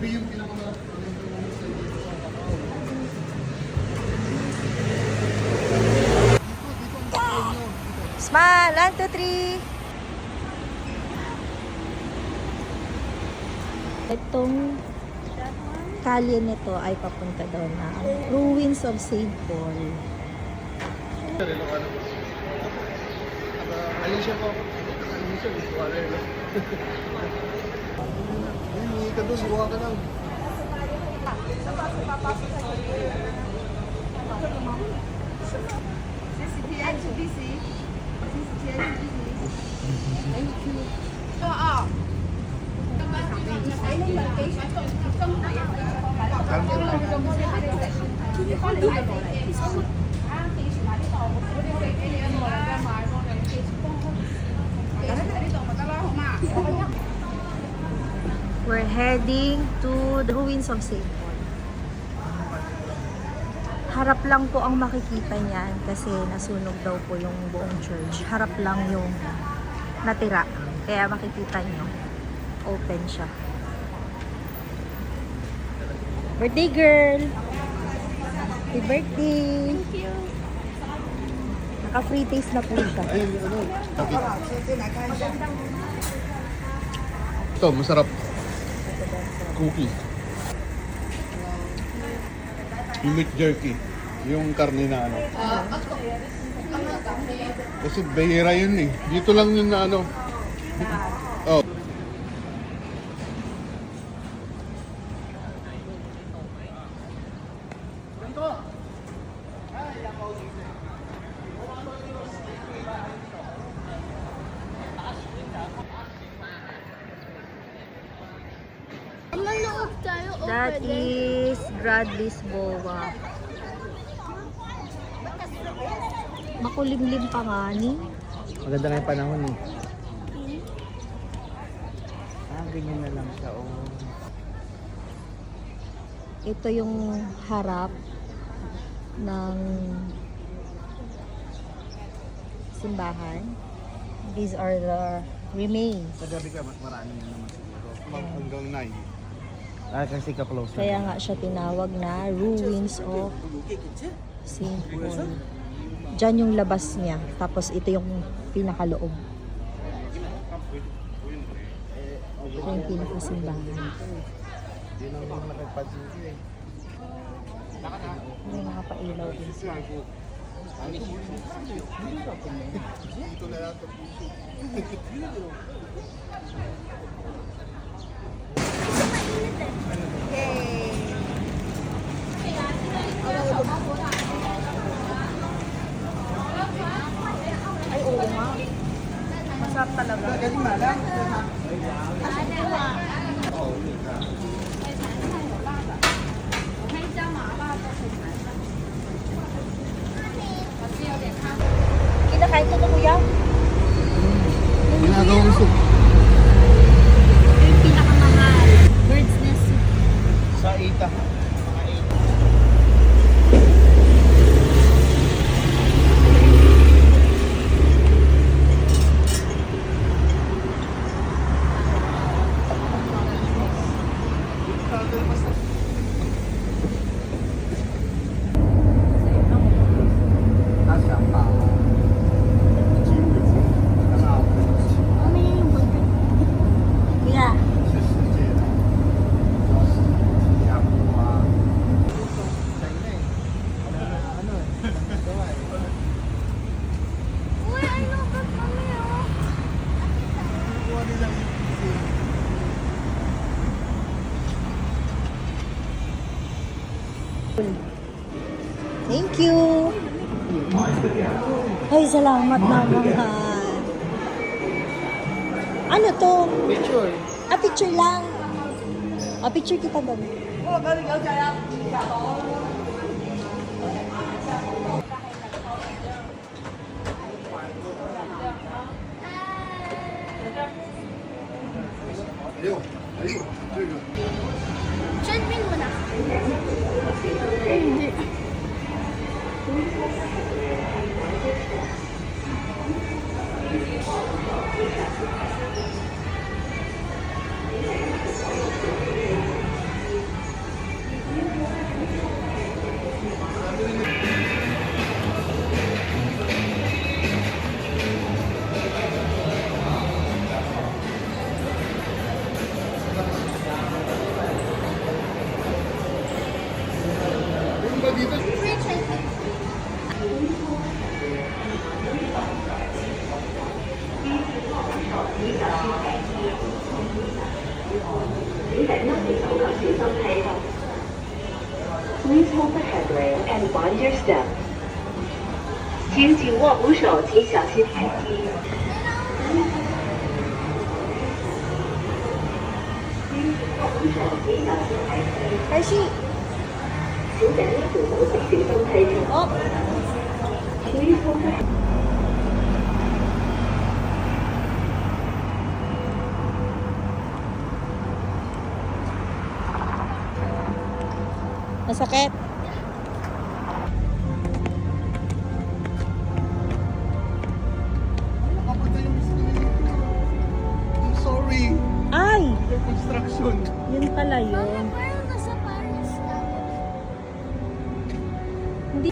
Gabi yung pinakamalaki. Smile! 1, 2, 3! Itong kalye nito ay papunta daw na Ruins of St. Paul. Alicia ko. Alicia, gusto ka rin. Hindi ka doon, buha ka lang. We're heading to the Ruins of St. Paul. Harap lang po ang makikita niyan kasi nasunog daw po yung buong church. Harap lang yung natira. Kaya makikita nyo, open siya. Birthday girl! Happy birthday! Thank you! Naka-free taste na po siya. Ayun, ano? Ito, masarap. Cookie. Yung meat jerky. Yung karne na ano. Kasi behira yun eh. Dito lang yun na ano. Oh. That is Bradley's Boa. Makulimlim pa nga ni. Maganda nga yung panahon eh. Ganyan na lang siya. Oh. Ito yung harap ng simbahan. These are the remains. Sa gabi ka, mas marami na naman siguro. Hanggang 9. Kasi ka-close Kaya nga siya tinawag na Ruins of St. Paul. Diyan yung labas niya. Tapos ito yung pinakaloob. Ito yung pinakasimbahan. Yun ang mga nakagpansin ko eh. May nakapailaw din siya. Dito na yata. Ay, oo nga. Masarap talaga. Kinakain ko to, kuya. Ginagawang soup. Ito yung pinakamahal. Bird's nest soup. Sa ita. Kuya. Thank you. Ay, salamat naman. Ano to? Picture. Ah, picture lang. Ah, picture kita doon. Ayun. Ayun. Chatmin mo na. Hindi. Please hold the handrail and mind your step. 请紧握扶手，请小心台阶。请紧握扶手，请小心台阶。开始。请緊握扶手，請小心台階。哦， Please hold the masakit. Kapatay yung screen. I'm sorry. Ay! Under construction. Yun pala yun. Hindi.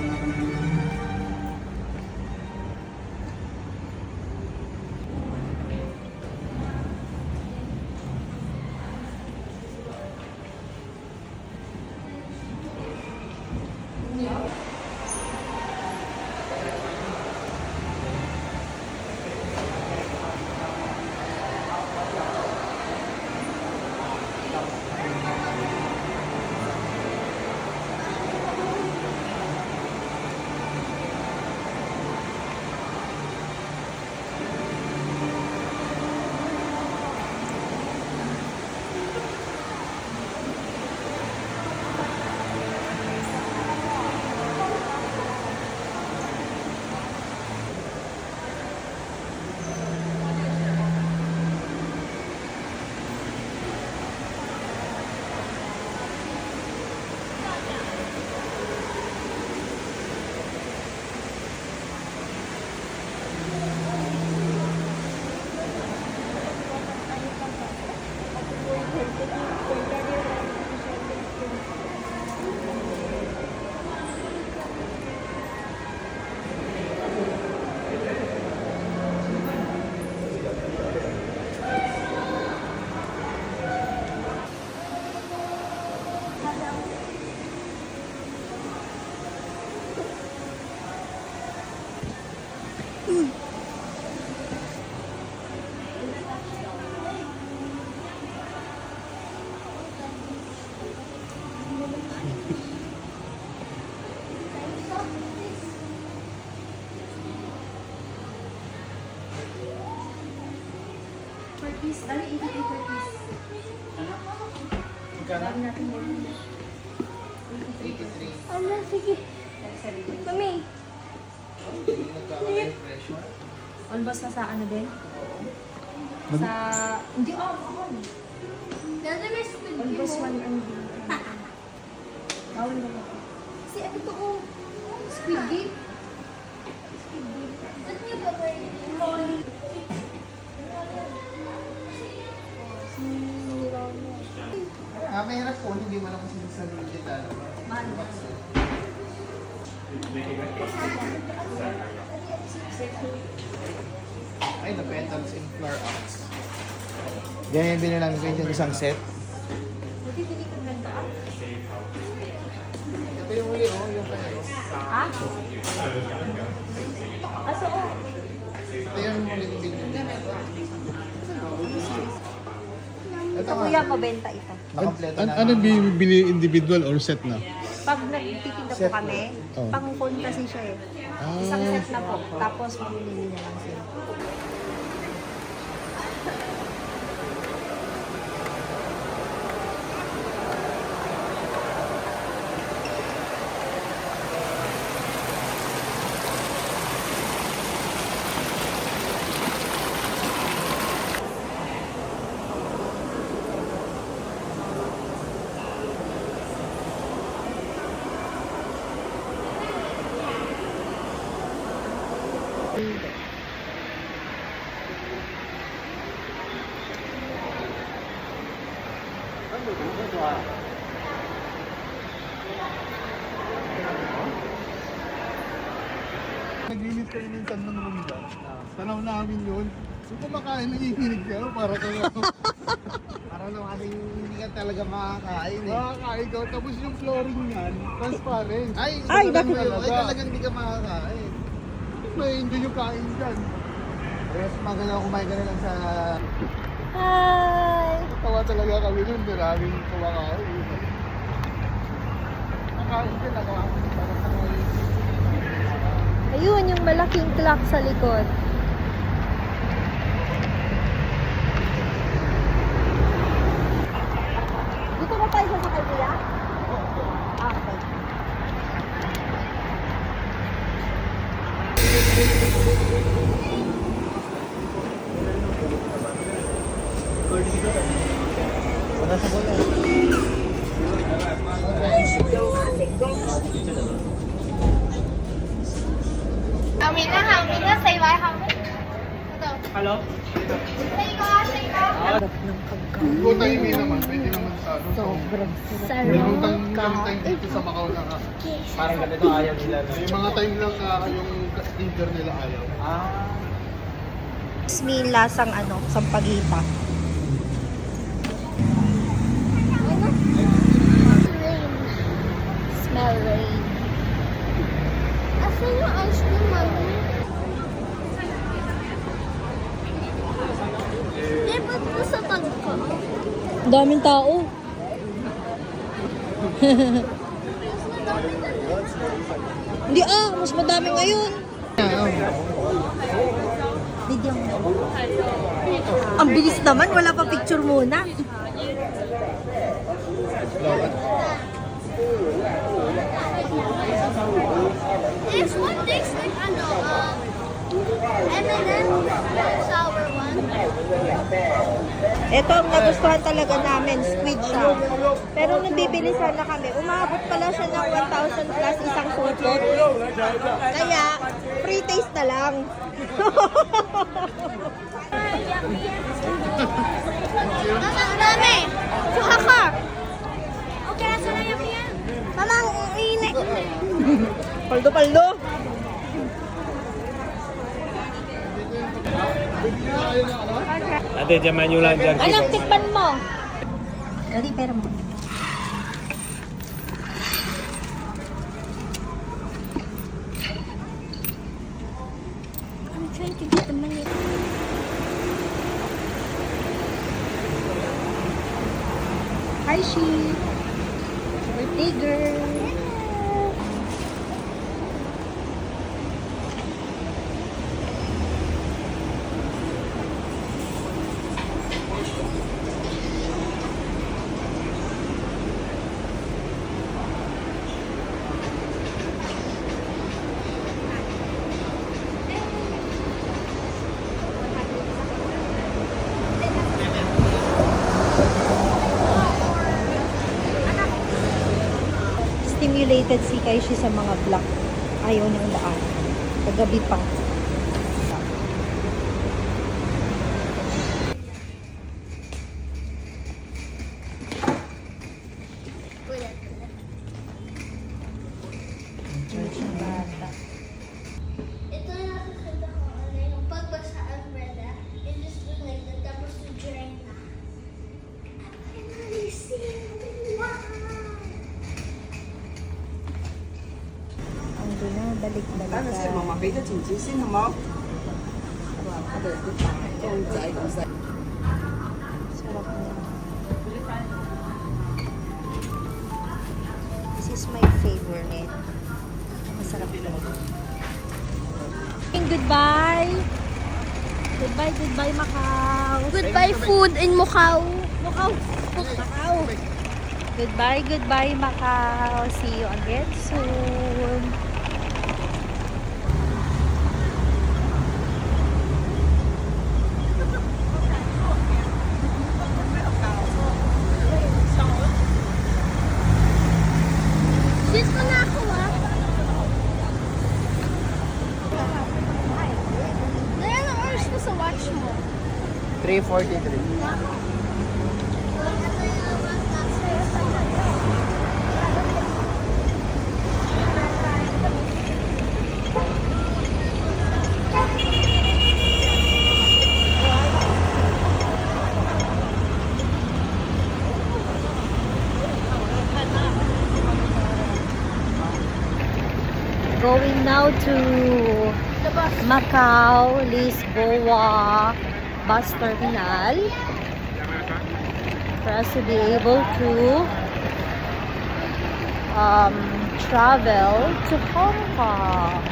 Please, ano ibigay ko please? Sabi natin yun. 83. Ano, sige. Mami. Almost na sa ano din? Sa... Hindi, ako. Dada may squid game Almost mo. one and bawal na ako. Si ano to ko? Squid game? Squid game. Ba't niyo ba ba yung Mahirap po, hindi mo lang sinasabi yung detalye. Ay, the petals in flower arts. Ganyan yung binilang ko yung isang set. Buti hindi kang ganda ah. Ito yung huli, oh, yung kanya. Ha? Aso oh. Ito yung huli yung binili. Ito kuya, mabenta ito. Nakampleto na. Ano bibili individual or set na? Pag nagtitinda po Set kami, Oh. pang-phone kasi siya eh. Isang set na po. Tapos mamimili na lang sila. Naglilit kayo minsan ng rumba. Tanaw namin yun. So kumakain, nanginginig kayo para kayo. Para naman kasi hindi ka talaga makakain eh. Makakain ka. Tapos yung flooring niyan, transparent. Ay, bakit? talagang hindi ka makakain. May enjoy yung kain dyan. Pero mas maganda kumain ka na lang sa Hi! Tawa talaga kami nun. Maraming kumakain. Makain din ako. Parang Ayun, yung malaking clock sa likod. Dito ba tayo sasakay nila? Ah, okay. Wala sa bola. Hamina, say bye, Hamina. Hello? Say bye, say bye. Kung tahimik naman, pwede naman sa ano. Sobrang Meron tayong sarap. time dito sa Macau na Parang ganito ayaw nila. may mga time lang na yung leader nila ayaw. May lasang ano, sampagita. Rain. Smell rain. Asan yung ice cream, Mami? Eh, ba't mo sa tag ko? Daming tao. Hindi mas madami ngayon. Video mo. Ang bilis naman, wala pa picture muna. This one tastes like, M&M sour one. Ito ang nagustuhan talaga namin, squid siya. Pero nung bibili sana kami, umabot pala siya ng 1,000 plus isang supot. Kaya, free taste na lang. Ang dami! Suha ka! Okay, nasa na yan? Mama, ang init. Paldo-paldo. Ate, jaman nyo lang dyan. Anak, tikpan mo. Dali, pera mo. I'm trying to get the money. Hi, sheep. We're tiger. Stimulated si Kaishi sa mga vlog. Ayaw niyang daan. Kagabi pa. Ito na nakakita ko ano yung pagbasa umbrella. It just look like that. Tapos to-drain na. I'm finally seeing the light. Ang doon na, balik-balik. 但是妈妈背着挺自信的吗？ Sarap niya. This is my favorite. Masarap ito. Goodbye! Goodbye, Macau! Goodbye food in Macau. Macau! Goodbye, Macau! See you again soon! Dito na ako Diyan ang oras na sa watch mo. 3:43. Going now to Macau, Lisboa bus terminal. for us to be able to travel to Hong Kong.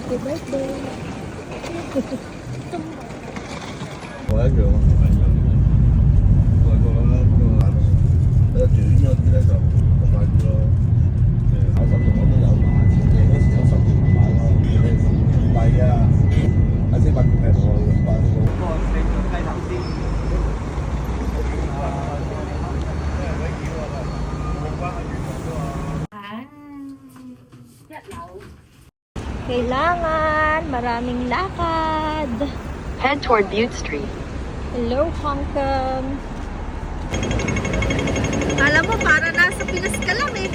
Happy birthday! 我一樣啊，外國咁啦，咁啊，短嗰啲咧就快啲咯。考審同我都有買，夜嗰時有10年買咯，唔係啊，阿姐買平我買嗰個。雞頭先。Kailangan maraming lakad. Head toward Butte Street. Hello, Hong Kong. Alam mo, para nasa Pinas ka lang eh.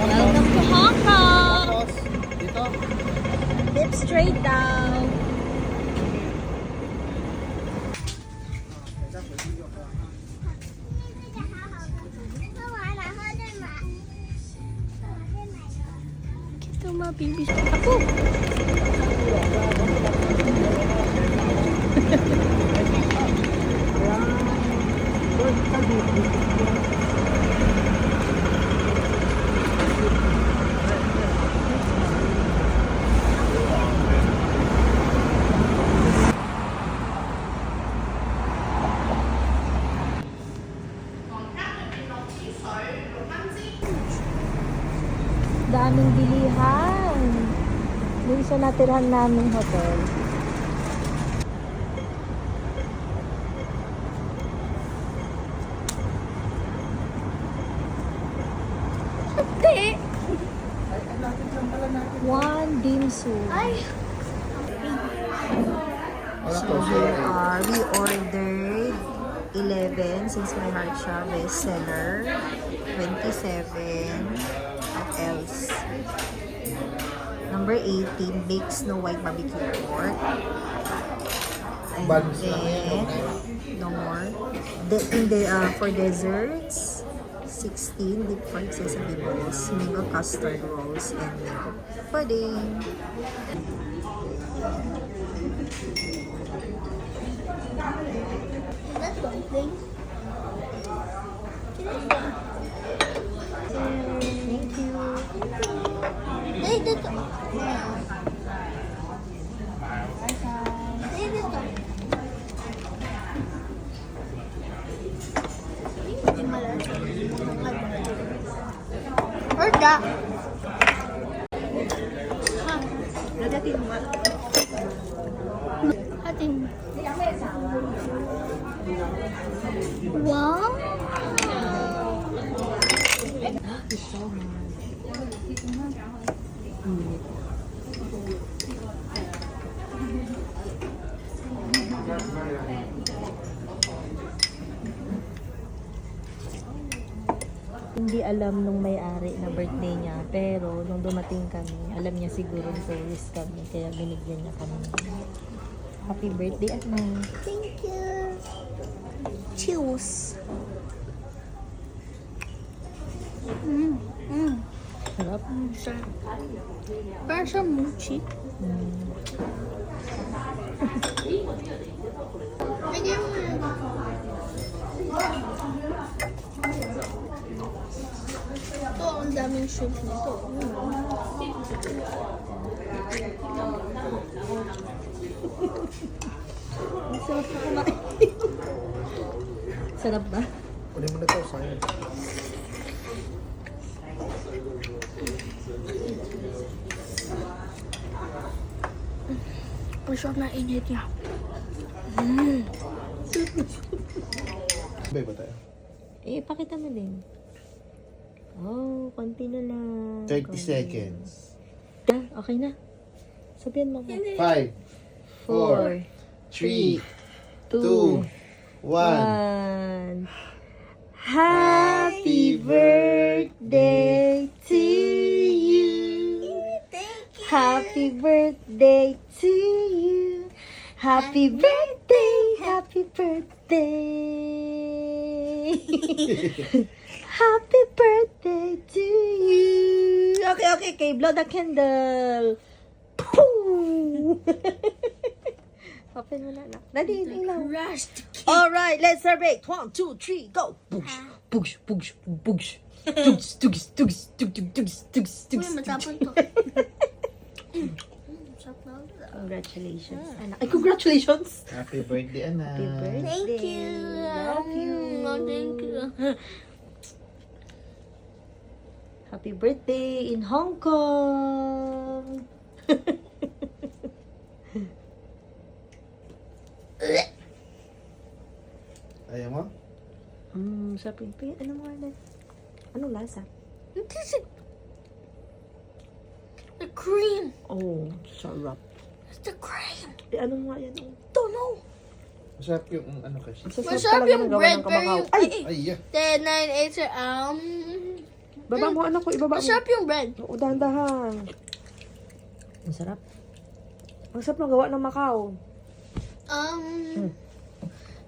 Welcome to Hong Kong. Tapos, dito. Hip straight down. Ito mabibis ako. Daming bilihan. Doon sa natirahan naming hotel. Hindi! One dim sum. Ay! So here we ordered 11 since my heart siya bestseller. 27 at else. Number 18, baked Snow White barbecue pork. And Buns lang then, yan, no more. For desserts, 16 deep fried sesame balls, mango custard rolls, and mango pudding. That's one thing. Thank you. Hey, dito. Hey, dito. Hindi malasa. Orda. Ha? Nagatin mo. Atin. Wow. Hindi alam nung may-ari na birthday niya, pero nung dumating kami, alam niya siguro tourist kami, kaya binigyan niya kami. Happy birthday at night. Thank you. Cheers! Sarap. Parang siya mochi. Lagyan mo yun. Ito, ang daming shrimp nito. Sarap na kumain. Sarap ba? Kunin mo na ito, sayang. Masarap na init niya. Sabay ba tayo? Eh, pakita mo din. Oh, konti na lang. 30 seconds. Okay na. Sabihan mo ko. 5, 4, 3, 2, 1. Happy birthday to you. Happy birthday to you. Happy birthday, happy birthday. Happy birthday to you. Okay, blow the candle. Pooh! Open mo na. Dali, ilaw. Alright, let's celebrate. 1, 2, 3, go. Push, push, push, push. Tugs, tugs, tugs, tugs, tugs, tugs, tugs. Uy, matapon to. Congratulations, anak. Ay, congratulations. Happy birthday, anak. Happy birthday. Thank you. Love you. Thank you. Happy birthday in Hong Kong. Ayaw mo? Sarap yung pin. Ano mo ulit? Anong lasa? What is it? The cream. Oh, sarap. It's the cream. Eh, ano nga yan? Don't know. Masarap yung ano kasi. Masarap yung bread, pero yung... Ay! Ay, yeah. 10, 9, 8, Baba mo, anak ko. Ibaba mo. Masarap yung bread. Oo, dahan-dahan. Ang sarap. Ang sarap ng gawa ng Macau.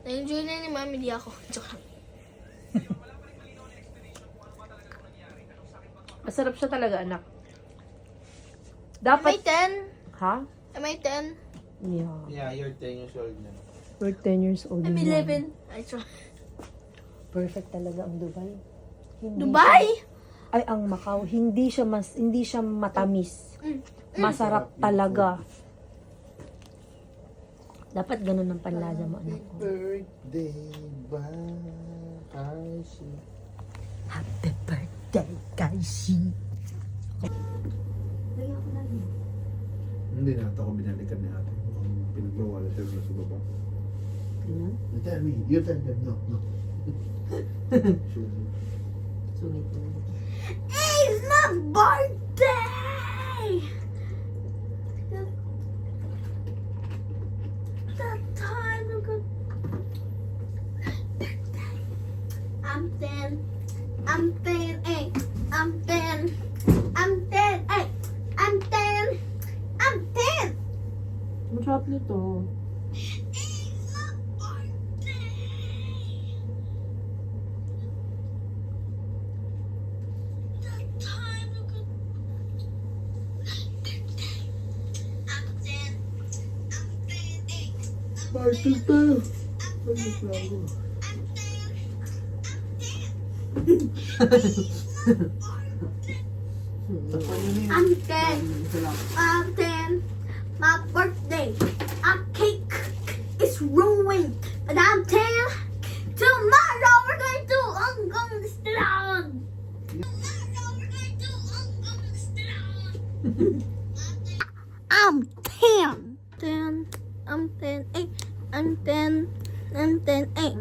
Na-enjoy na ni Mami, di ako. Joke lang. Masarap siya talaga, anak. Am I Dapat... 10? Ha? Am I 10? Yeah. Yeah, you're 10 years old na. We're 10 years old. I'm na. 11. I try. Perfect talaga ang Dubai. Hindi Dubai? Ay, ang Macau, hindi siya matamis. Masarap talaga. Dapat ganun ang panlasa mo, anak ko. Birthday, Bakashi. Happy birthday, Kaishi. Hindi na ito ako binalikan ni ate. Pinagbawala siya sa baba. Ganun? You tell me. You tell them. No, no. Sungit mo. It's my birthday! That time I'm good. I'm 10. I'm 10. Hey, I'm 10. I'm 10. Hey, I'm 10. I'm 10. Masarap nito. It's my birthday. That time I'm good. I'm 10. I'm 10. Hey, Bakit tayo? Bakit tayo? I'm 10. I'm 10. My birthday. A cake is ruined. But I'm 10. Tomorrow we're going to Ungungstrand. Tomorrow we're going to Ungungstrand. I'm 10. 10. I'm 10. 8. I'm 10. I'm 10. 8.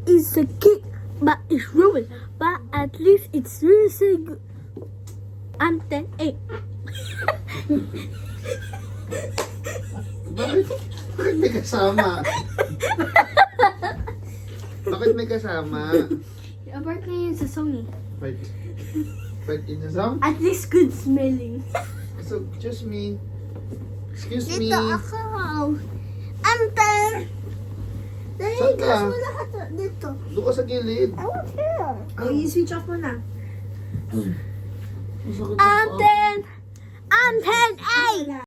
It's a cake, but it's ruined. But at least it's really good. I'm 10. 8. Bakit may kasama? Bakit may kasama? Your birthday is a song. Fight in the song? At least good smelling. So, just me. Excuse me. Dito ako. I'm 10. Dahil Saan ka? mo lahat dito. Doon ka sa gilid. I want here. Oh, i-switch off mo na. I'm 10. I'm 10. 8.